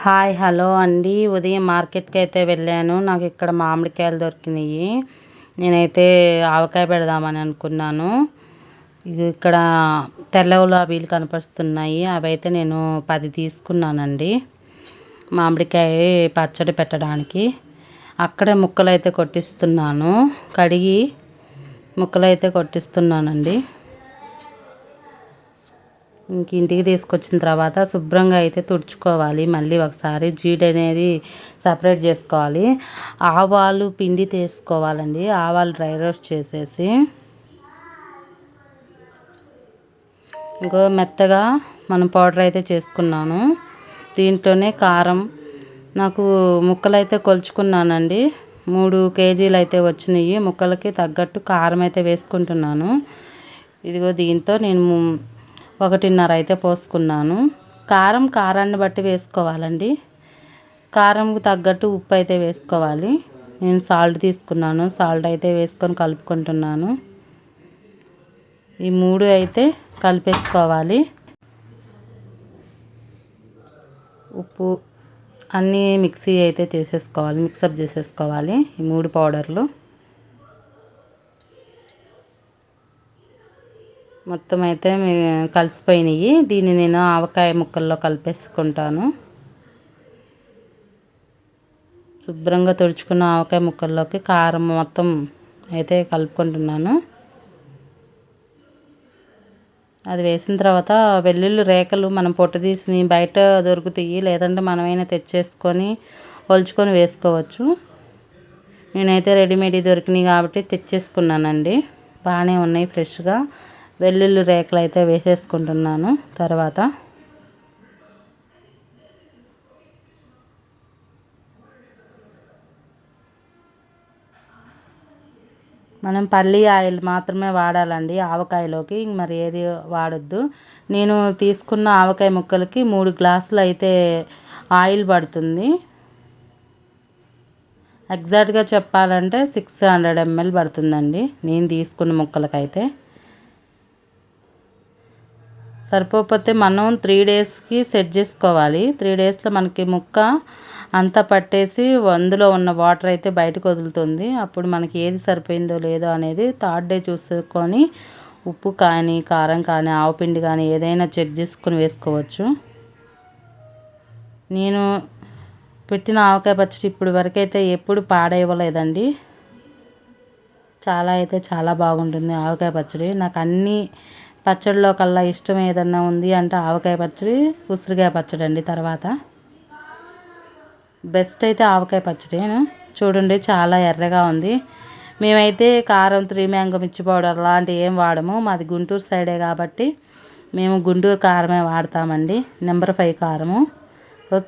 Hi hello అండి. ఉదయం మార్కెట్కి అయితే వెళ్ళాను. నాకు ఇక్కడ మామిడికాయలు దొరికినాయి. నేనైతే ఆవకాయ పెడదామని అనుకున్నాను. ఇది ఇక్కడ తెల్ల గులాబీలు కనిపిస్తున్నాయి. అవైతే నేను 10 తీసుకున్నానండి మామిడికాయ పచ్చడి పెట్టడానికి. అక్కడే ముక్కలైతే కొట్టిస్తున్నాను. కడిగి ముక్కలైతే కొట్టిస్తున్నానండి. ఇంటికి తీసుకొచ్చిన తర్వాత శుభ్రంగా అయితే తుడుచుకోవాలి. మళ్ళీ ఒకసారి జీడి అనేది సపరేట్ చేసుకోవాలి. ఆవాలు పిండి తీసుకోవాలండి. ఆవాలు డ్రై రోస్ట్ చేసేసి ఇంకో మెత్తగా మనం పౌడర్ అయితే చేసుకున్నాను. దీంట్లోనే కారం నాకు ముక్కలు అయితే కొలుచుకున్నానండి. 3 కేజీలు అయితే వచ్చినాయి. ముక్కలకి తగ్గట్టు కారం అయితే వేసుకుంటున్నాను. ఇదిగో దీంతో నేను 1.5 అయితే పోసుకున్నాను. కారాన్ని బట్టి వేసుకోవాలండి. కారంకు తగ్గట్టు ఉప్పు అయితే వేసుకోవాలి. నేను సాల్ట్ తీసుకున్నాను. సాల్ట్ అయితే వేసుకొని కలుపుకుంటున్నాను. ఈ 3 అయితే కలిపేసుకోవాలి. ఉప్పు అన్నీ మిక్సీ అయితే చేసేసుకోవాలి. మిక్సప్ చేసేసుకోవాలి ఈ 3 పౌడర్లు. మొత్తం అయితే కలిసిపోయినాయి. దీన్ని నేను ఆవకాయ ముక్కల్లో కలిపేసుకుంటాను. శుభ్రంగా తుడుచుకున్న ఆవకాయ ముక్కల్లోకి కారం మొత్తం అయితే కలుపుకుంటున్నాను. అది వేసిన తర్వాత వెల్లుల్లి రేఖలు మనం పొట్టు తీసి బయట దొరుకుతాయి. లేదంటే మనమైనా తెచ్చేసుకొని ఒలుచుకొని వేసుకోవచ్చు. నేనైతే రెడీమేడ్ దొరికినాయి కాబట్టి తెచ్చేసుకున్నానండి. బాగానే ఉన్నాయి ఫ్రెష్గా. వెల్లుల్లి రేఖలు అయితే వేసేసుకుంటున్నాను. తర్వాత మనం పల్లి ఆయిల్ మాత్రమే వాడాలండి ఆవకాయలోకి. మరి ఏది వాడొద్దు. నేను తీసుకున్న ఆవకాయ ముక్కలకి 3 గ్లాసులు అయితే ఆయిల్ పడుతుంది. ఎగ్జాక్ట్గా చెప్పాలంటే 600 ml పడుతుందండి నేను తీసుకున్న ముక్కలకైతే. సరిపోతే మనం 3 డేస్కి సెట్ చేసుకోవాలి. 3 డేస్లో మనకి ముక్క అంతా పట్టేసి అందులో ఉన్న వాటర్ అయితే బయటకు వదులుతుంది. అప్పుడు మనకి ఏది సరిపోయిందో లేదో అనేది 3rd డే చూసుకొని ఉప్పు కానీ కారం కానీ ఆవపిండి కానీ ఏదైనా చెక్ చేసుకొని వేసుకోవచ్చు. నేను పెట్టిన ఆవకాయ పచ్చడి ఇప్పుడు వరకైతే ఎప్పుడు పాడైవ్వలేదండి. చాలా బాగుంటుంది ఆవకాయ పచ్చడి. నాకు అన్ని పచ్చడిలో కల్లా ఇష్టం ఏదన్నా ఉంది అంటే ఆవకాయ పచ్చడి, ఉసిరికాయ పచ్చడి అండి. తర్వాత బెస్ట్ అయితే ఆవకాయ పచ్చడి. చూడండి చాలా ఎర్రగా ఉంది. మేమైతే కారం 3 మ్యాంగో మిర్చి పౌడర్ లాంటివి ఏం వాడము. మాది గుంటూరు సైడే కాబట్టి మేము గుంటూరు కారమే వాడతామండి. నెంబర్ 5 కారము.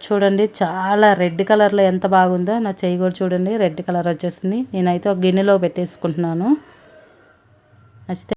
చూడండి చాలా రెడ్ కలర్లో ఎంత బాగుందో. నా చెయ్యి కూడా చూడండి రెడ్ కలర్ వచ్చేసింది. నేనైతే ఒక గిన్నెలో పెట్టేసుకుంటున్నాను. నచ్చితే